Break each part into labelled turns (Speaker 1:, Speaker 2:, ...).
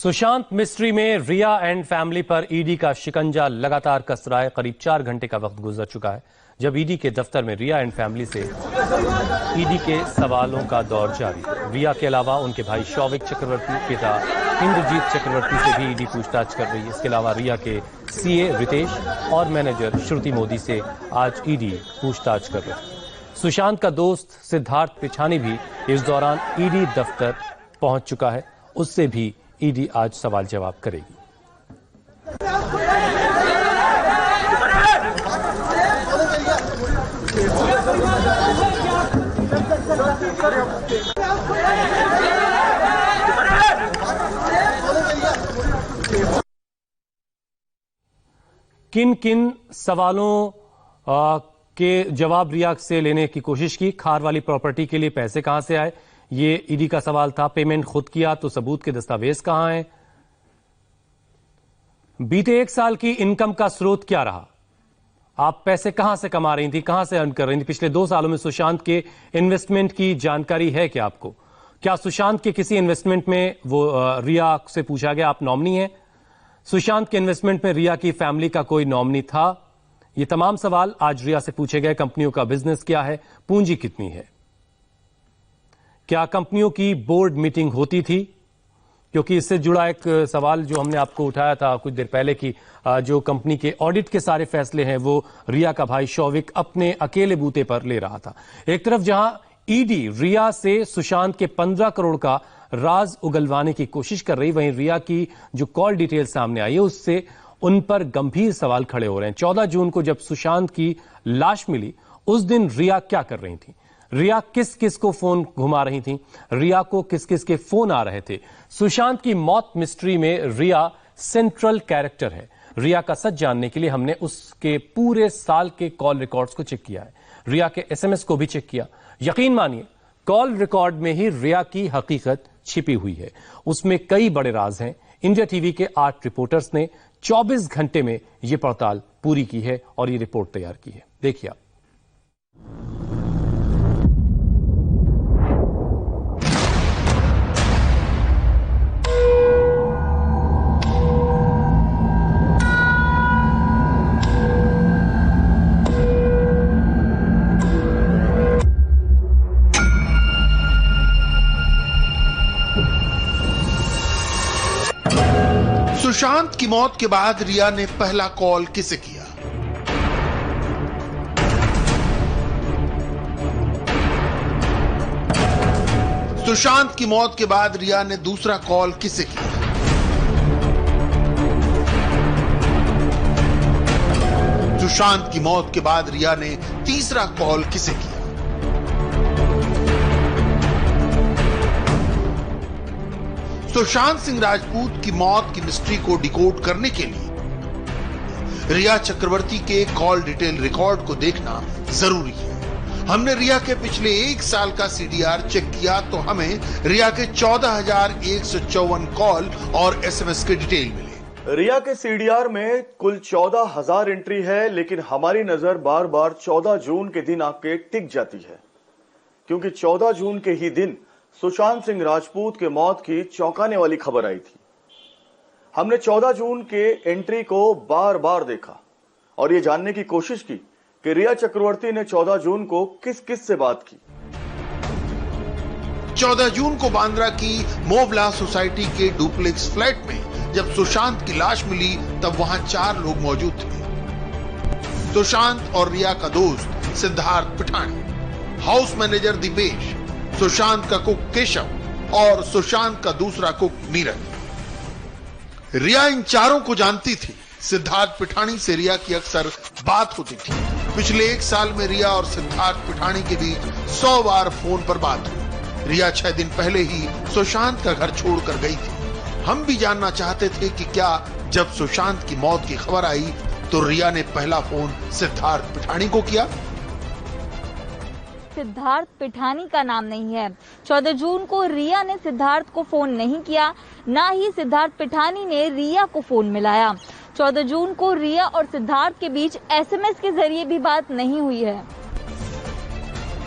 Speaker 1: Sushant mystery में रिया and family पर ED का शिकंजा लगातार कस रहा है। करीब 4 घंटे का वक्त गुजर चुका है जब ईडी के दफ्तर में रिया एंड फैमिली से ईडी के सवालों का दौर जारी। रिया के अलावा उनके भाई शौविक चक्रवर्ती, पिता इंद्रजीत चक्रवर्ती से भी ईडी पूछताछ कर रही है। इसके अलावा रिया के सीए रितेश और मैनेजर श्रुति मोदी से आज ईडी पूछताछ कर रही है। सुशांत का दोस्त सिद्धार्थ पिछानी भी इस दौरान ईडी दफ्तर पहुंच चुका है। उससे भी ईडी आज सवाल जवाब करेगी। किन किन सवालों के जवाब रिया से लेने की कोशिश की। खार वाली प्रॉपर्टी के लिए पैसे कहां से आए, ये ईडी का सवाल था। पेमेंट खुद किया तो सबूत के दस्तावेज कहां हैं। बीते 1 साल की इनकम का स्रोत क्या रहा, आप पैसे कहां से कमा रही थी, कहां से अर्न कर रही थी। पिछले 2 सालों में सुशांत के इन्वेस्टमेंट की जानकारी है क्या आपको। क्या सुशांत के किसी इन्वेस्टमेंट में वो रिया से पूछा गया आप नॉमिनी हैं। सुशांत के इन्वेस्टमेंट में रिया की फैमिली का कोई नॉमिनी था। ये तमाम सवाल आज रिया से पूछे गए। कंपनियों का बिजनेस क्या है, पूंजी कितनी है, क्या कंपनियों की बोर्ड मीटिंग होती थी। क्योंकि इससे जुड़ा एक सवाल जो हमने आपको उठाया था कुछ देर पहले कि जो कंपनी के ऑडिट के सारे फैसले हैं वो रिया का भाई शौविक अपने अकेले बूते पर ले रहा था। एक तरफ जहां ईडी रिया से सुशांत के 15 करोड़ का राज उगलवाने की कोशिश कर रही, वहीं रिया की जो कॉल डिटेल सामने आई है उससे उन पर गंभीर सवाल खड़े हो रहे हैं। 14 जून को जब सुशांत की लाश मिली उस दिन रिया क्या कर रही थी, रिया किस किस को फोन घुमा रही थी, रिया को किस किस के फोन आ रहे थे। सुशांत की मौत मिस्ट्री में रिया सेंट्रल कैरेक्टर है। रिया का सच जानने के लिए हमने उसके पूरे साल के कॉल रिकॉर्ड्स को चेक किया है, रिया के एसएमएस को भी चेक किया। यकीन मानिए कॉल रिकॉर्ड में ही रिया की हकीकत छिपी हुई है। उसमें कई बड़े राज हैं। इंडिया टीवी के 8 रिपोर्टर्स ने 24 घंटे में यह पड़ताल पूरी की है और ये रिपोर्ट तैयार की है। देखिए आप।
Speaker 2: सुशांत की मौत के बाद रिया ने पहला कॉल किसे किया। सुशांत की मौत के बाद रिया ने दूसरा कॉल किसे किया। सुशांत की मौत के बाद रिया ने तीसरा कॉल किसे किया। सुशांत सिंह राजपूत की मौत की मिस्ट्री को डिकोड करने के लिए रिया चक्रवर्ती के कॉल डिटेल रिकॉर्ड को देखना जरूरी है। हमने रिया के पिछले 1 साल का सीडीआर चेक किया तो हमें रिया के 14,154 कॉल और एसएमएस के डिटेल मिले।
Speaker 3: रिया के सीडीआर में कुल 14,000 एंट्री है, लेकिन हमारी नजर बार बार 14 जून के दिन आके टिक जाती है, क्योंकि 14 जून के ही दिन सुशांत सिंह राजपूत के मौत की चौंकाने वाली खबर आई थी। हमने 14 जून के एंट्री को बार बार देखा और यह जानने की कोशिश की कि रिया चक्रवर्ती ने 14 जून को किस किस से बात की।
Speaker 2: 14 जून को बांद्रा की मोवला सोसाइटी के डुप्लेक्स फ्लैट में जब सुशांत की लाश मिली तब वहां 4 लोग मौजूद थे। सुशांत और रिया का दोस्त सिद्धार्थ पिठानी, हाउस मैनेजर दीपेश, सुशांत का कुक केशव और सुशांत का दूसरा कुक नीरज। रिया इन चारों को जानती थी। सिद्धार्थ पिठानी से रिया की अक्सर बात होती थी। पिछले 1 साल में रिया और सिद्धार्थ पिठानी के बीच 100 बार फोन पर बात हुई। रिया 6 दिन पहले ही सुशांत का घर छोड़कर गई थी। हम भी जानना चाहते थे कि क्या जब सुशांत की मौत की खबर आई तो रिया ने पहला फोन सिद्धार्थ पिठानी को किया।
Speaker 4: सिद्धार्थ पिठानी का नाम नहीं है। 14 जून को रिया ने सिद्धार्थ को फोन नहीं किया, ना ही सिद्धार्थ पिठानी ने रिया को फोन मिलाया। 14 जून को रिया और सिद्धार्थ के बीच एसएमएस के जरिए भी बात नहीं हुई है।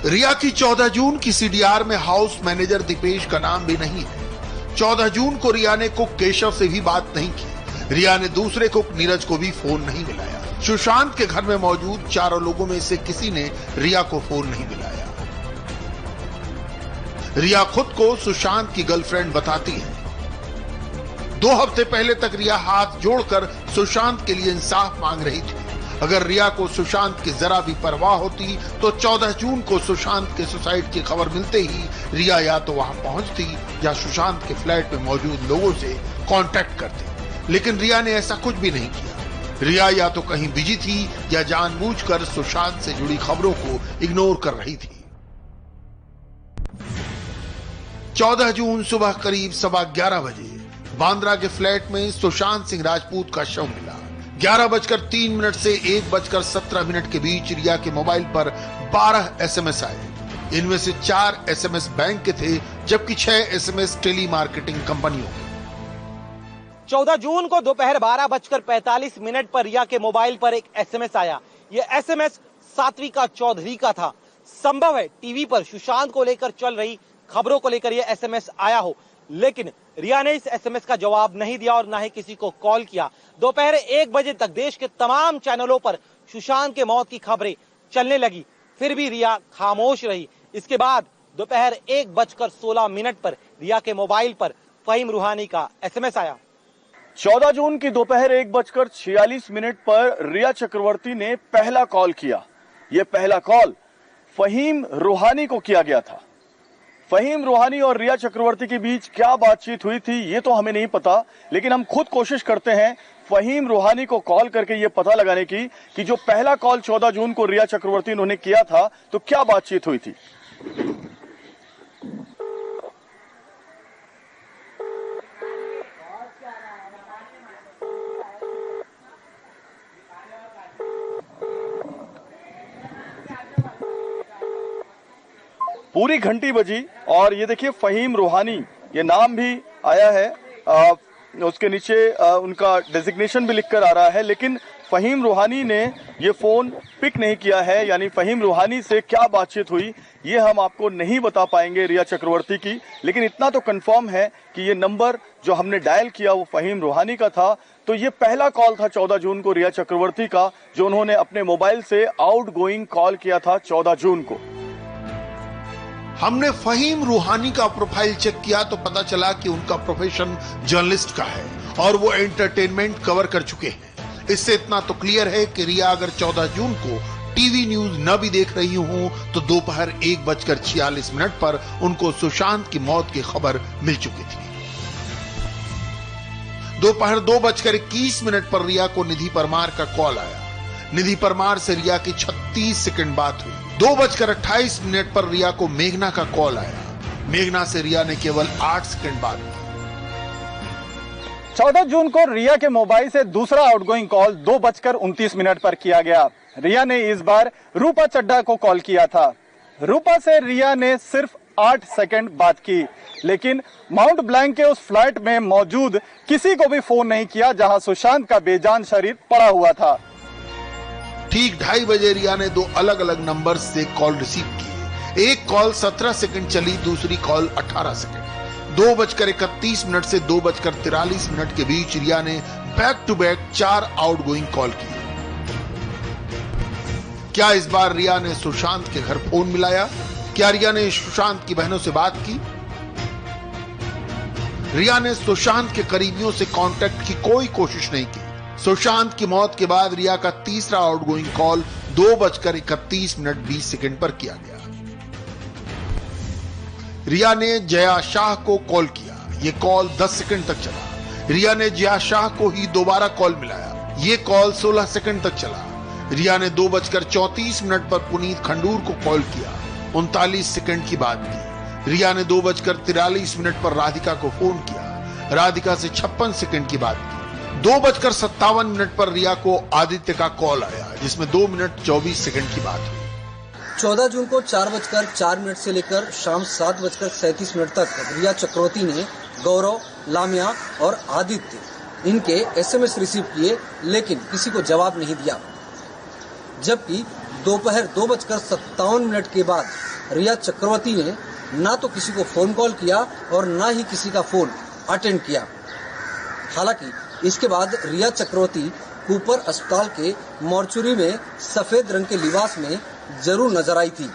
Speaker 2: रिया की 14 जून की सीडीआर में हाउस मैनेजर दीपेश का नाम भी नहीं है। 14 जून को रिया ने कुक केशव से भी बात नहीं की। रिया ने दूसरे कुक नीरज को भी फोन नहीं मिलाया। सुशांत के घर में मौजूद चारों लोगों में से किसी ने रिया को फोन नहीं मिलाया। रिया खुद को सुशांत की गर्लफ्रेंड बताती है। 2 हफ्ते पहले तक रिया हाथ जोड़कर सुशांत के लिए इंसाफ मांग रही थी। अगर रिया को सुशांत की जरा भी परवाह होती तो 14 जून को सुशांत के सुसाइड की खबर मिलते ही रिया या तो वहां पहुंचती या सुशांत के फ्लैट में मौजूद लोगों से कांटेक्ट करती। लेकिन रिया ने ऐसा कुछ भी नहीं किया। रिया या तो कहीं बिजी थी या जानबूझकर सुशांत से जुड़ी खबरों को इग्नोर कर रही थी। 14 जून सुबह करीब 11:15 बजे बांद्रा के फ्लैट में सुशांत सिंह राजपूत का शव मिला। 11:03 से 1:17 के बीच रिया के मोबाइल पर 12 एसएमएस आए। इनमें से 4 एसएमएस बैंक के थे, जबकि 6 एसएमएस टेली मार्केटिंग कंपनियों के।
Speaker 5: 14 जून को दोपहर 12:45 पर रिया के मोबाइल पर एक एसएमएस आया। ये एसएमएस सात्विका चौधरी का था। संभव है टीवी पर सुशांत को लेकर चल रही खबरों को लेकर यह एसएमएस आया हो, लेकिन रिया ने इस एसएमएस का जवाब नहीं दिया और ना ही किसी को कॉल किया। दोपहर 1 बजे तक देश के तमाम चैनलों पर सुशांत के मौत की खबरें चलने लगी, फिर भी रिया खामोश रही। इसके बाद दोपहर 1:16 पर रिया के मोबाइल पर फहीम रूहानी का एसएमएस आया।
Speaker 3: 14 जून की दोपहर 1:46 पर रिया चक्रवर्ती ने पहला कॉल किया। यह पहला कॉल फहीम रूहानी को किया गया था। फहीम रूहानी और रिया चक्रवर्ती के बीच क्या बातचीत हुई थी ये तो हमें नहीं पता, लेकिन हम खुद कोशिश करते हैं फहीम रूहानी को कॉल करके ये पता लगाने की कि जो पहला कॉल 14 जून को रिया चक्रवर्ती उन्होंने किया था तो क्या बातचीत हुई थी। पूरी घंटी बजी और ये देखिए फहीम रूहानी ये नाम भी आया है, उसके नीचे उनका डेजिग्नेशन भी लिखकर आ रहा है, लेकिन फहीम रूहानी ने ये फोन पिक नहीं किया है। यानी फहीम रूहानी से क्या बातचीत हुई ये हम आपको नहीं बता पाएंगे रिया चक्रवर्ती की, लेकिन इतना तो कंफर्म है कि ये नंबर जो हमने डायल किया वो फहीम रूहानी का था। तो ये पहला कॉल था 14 जून को रिया चक्रवर्ती का, जो उन्होंने अपने मोबाइल से आउटगोइंग कॉल किया था 14 जून को।
Speaker 2: हमने फहीम रूहानी का प्रोफाइल चेक किया तो पता चला कि उनका प्रोफेशन जर्नलिस्ट का है और वो एंटरटेनमेंट कवर कर चुके हैं। इससे इतना तो क्लियर है कि रिया अगर 14 जून को टीवी न्यूज न भी देख रही हूं तो दोपहर 1:46 पर उनको सुशांत की मौत की खबर मिल चुकी थी। दोपहर 2:21 पर रिया को निधि परमार का कॉल आया। निधि परमार से रिया की 36 सेकंड बात हुई। 2:28 पर रिया को मेघना का कॉल आया। मेघना से रिया ने केवल 8 सेकंड बात की।
Speaker 6: 14 जून को रिया के मोबाइल से दूसरा आउटगोइंग कॉल 2:29 पर किया गया। रिया ने इस बार रूपा चड्ढा को कॉल किया था। रूपा से रिया ने सिर्फ 8 सेकंड बात की, लेकिन माउंट ब्लैंक के उस फ्लैट में मौजूद किसी को भी फोन नहीं किया जहां सुशांत का बेजान शरीर पड़ा हुआ था।
Speaker 2: ठीक 2:30 बजे रिया ने 2 अलग अलग नंबर से कॉल रिसीव की। एक कॉल 17 सेकंड चली, दूसरी कॉल 18 सेकंड। 2:31 से 2:43 के बीच रिया ने back to back 4 outgoing call किए। क्या इस बार रिया ने सुशांत के घर फोन मिलाया? क्या रिया ने सुशांत की बहनों से बात की? रिया ने सुशांत के करीबियों से कांटेक्ट की कोई कोशिश नहीं की। सुशांत की मौत के बाद रिया का तीसरा आउटगोइंग कॉल 2:31 पर किया गया। रिया ने जया शाह को कॉल किया। ये कॉल 10 सेकंड तक चला। रिया ने जया शाह को ही दोबारा कॉल मिलाया। ये कॉल 16 सेकंड तक चला। रिया ने 2:34 पर पुनीत खंडूर को कॉल किया। 39 सेकंड की बात की। रिया ने 2:43 पर राधिका को फोन किया। राधिका से 56 सेकंड की बात की। 2:57 पर रिया को आदित्य का कॉल आया, जिसमें 2 मिनट 24 सेकंड की बात हुई।
Speaker 7: 14 जून को 4:04 से लेकर शाम 7:37 तक रिया चक्रवर्ती ने गौरव, लामिया और आदित्य इनके एसएमएस रिसीव किए, लेकिन किसी को जवाब नहीं दिया। जबकि दोपहर 2:57 के बाद रिया चक्रवर्ती ने ना तो किसी को फोन कॉल किया और ना ही किसी का फोन अटेंड किया। हालांकि इसके बाद रिया चक्रवर्ती कूपर अस्पताल के मॉर्चुरी में सफेद रंग के लिबास में जरूर नजर आई थी।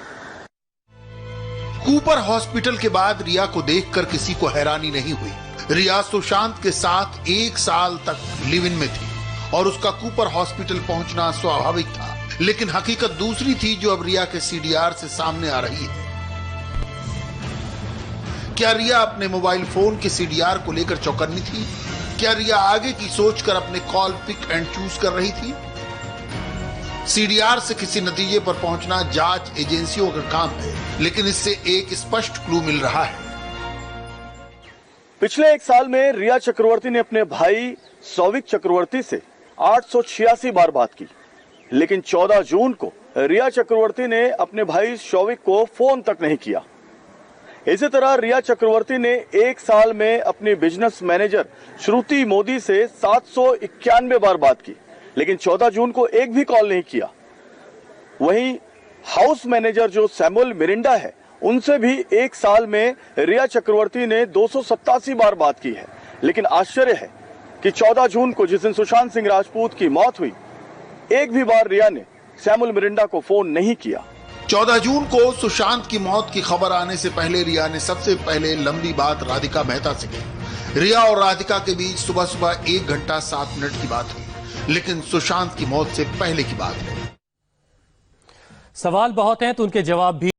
Speaker 2: कूपर हॉस्पिटल के बाद रिया को देखकर किसी को हैरानी नहीं हुई। रिया सुशांत के साथ 1 साल तक लिव इन में थी और उसका कूपर हॉस्पिटल पहुंचना स्वाभाविक था। लेकिन हकीकत दूसरी थी जो अब रिया के सीडीआर से सामने आ रही है। क्या रिया अपने मोबाइल फोन के सीडीआर को लेकर चौकन्नी थी? क्या रिया आगे की सोचकर अपने कॉल पिक एंड चूज कर रही थी? सीडीआर से किसी नतीजे पर पहुंचना जांच एजेंसियों का काम है, लेकिन इससे एक स्पष्ट क्लू मिल रहा है।
Speaker 3: पिछले 1 साल में रिया चक्रवर्ती ने अपने भाई सौविक चक्रवर्ती से 886 बार बात की, लेकिन 14 जून को रिया चक्रवर्ती ने अपने भाई सौविक को फोन तक नहीं किया। इसी तरह रिया चक्रवर्ती ने 1 साल में अपनी बिजनेस मैनेजर श्रुति मोदी से 791 बार बात की, लेकिन 14 जून को एक भी कॉल नहीं किया। वहीं हाउस मैनेजर जो सैमुअल मिरिंडा है, उनसे भी 1 साल में रिया चक्रवर्ती ने 287 बार बात की है। लेकिन आश्चर्य है कि 14 जून को जिस दिन सुशांत सिंह राजपूत की मौत हुई, एक भी बार रिया ने सैमुअल मिरिंडा को फोन नहीं किया।
Speaker 2: 14 जून को सुशांत की मौत की खबर आने से पहले रिया ने सबसे पहले लंबी बात राधिका मेहता से की। रिया और राधिका के बीच सुबह सुबह 1 घंटा 7 मिनट की बात हुई, लेकिन सुशांत की मौत से पहले की बात है।
Speaker 1: सवाल बहुत हैं तो उनके जवाब भी